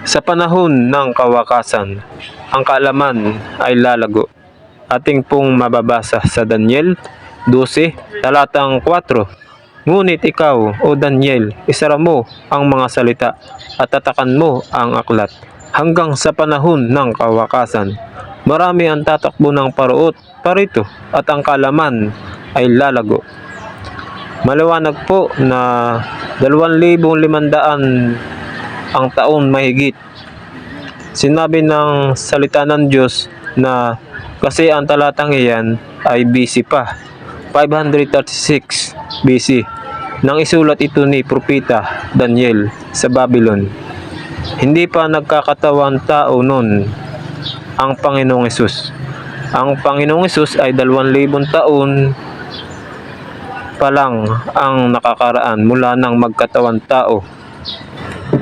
Sa panahon ng kawakasan, ang kaalaman ay lalago. Ating pong mababasa sa Daniel 12, talatang 4. Ngunit ikaw, o Daniel, isara mo ang mga salita at tatakan mo ang aklat hanggang sa panahon ng kawakasan. Marami ang tatakbo ng parito at ang kaalaman ay lalago. Maliwanag po na 2,500 ang taon mahigit. Sinabi ng salita ng Diyos na kasi ang talatang iyan ay BC pa, 536 BC, nang isulat ito ni Propeta Daniel sa Babylon. Hindi pa nagkakatawang tao noon ang Panginoong Hesus. Ang Panginoong Hesus ay 2,000 taon pa lang ang nakakaraan mula ng magkatawan tao.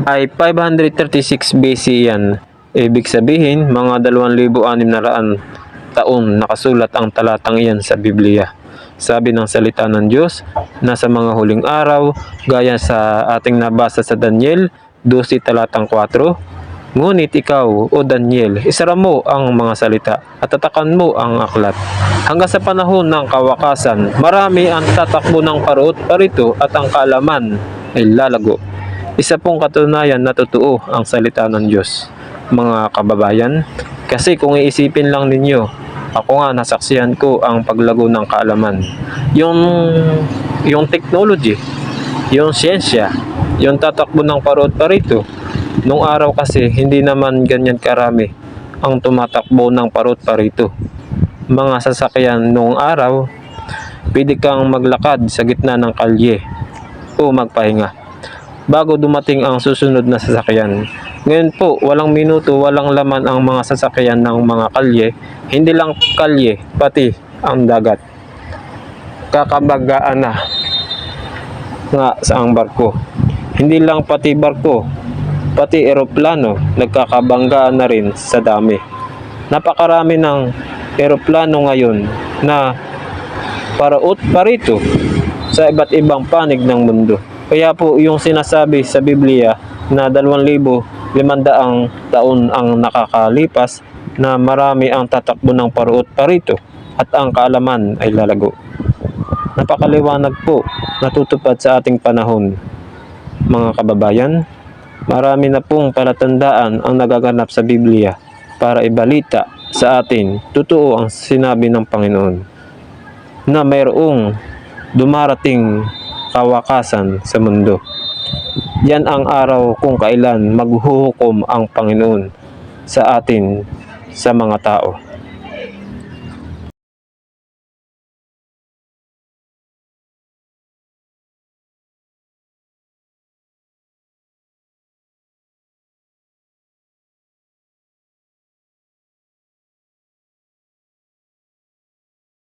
Ay 536 BC yan. Ibig sabihin, mga 2,600 taon nakasulat ang talatang iyan sa Biblia. Sabi ng salita ng Diyos na sa mga huling araw, gaya sa ating nabasa sa Daniel 12 talatang 4, ngunit ikaw, o Daniel, isara mo ang mga salita at tatakan mo ang aklat. Hanggang sa panahon ng kawakasan, marami ang tatakbo ng parito at ang kaalaman ay lalago. Isa pong katunayan na totoo ang salita ng Diyos, mga kababayan. Kasi kung iisipin lang ninyo, ako nga nasaksihan ko ang paglago ng kaalaman. Yung technology, yung siyensya, yung tatakbo ng parito. Nung araw kasi, hindi naman ganyan karami ang tumatakbo ng parito. Mga sasakyan noong araw, pwede kang maglakad sa gitna ng kalye o magpahinga bago dumating ang susunod na sasakyan. Ngayon po, walang minuto, walang laman ang mga sasakyan ng mga kalye. Hindi lang kalye, pati ang dagat. Kakabagaan na nga sa ang barko. Hindi lang pati barko, pati eroplano, nagkakabanggaan na rin sa dami. Napakarami ng eroplano ngayon na parito sa iba't ibang panig ng mundo. Kaya po yung sinasabi sa Biblia na 2,500 taon ang nakakalipas na marami ang tatakbo ng parito at ang kaalaman ay lalago. Napakaliwanag po, natutupad sa ating panahon, mga kababayan. Marami na pong palatandaan ang nagaganap sa Biblia para ibalita sa atin totoo ang sinabi ng Panginoon na mayroong dumarating kawakasan sa mundo. Yan ang araw kung kailan maghuhukom ang Panginoon sa atin, sa mga tao.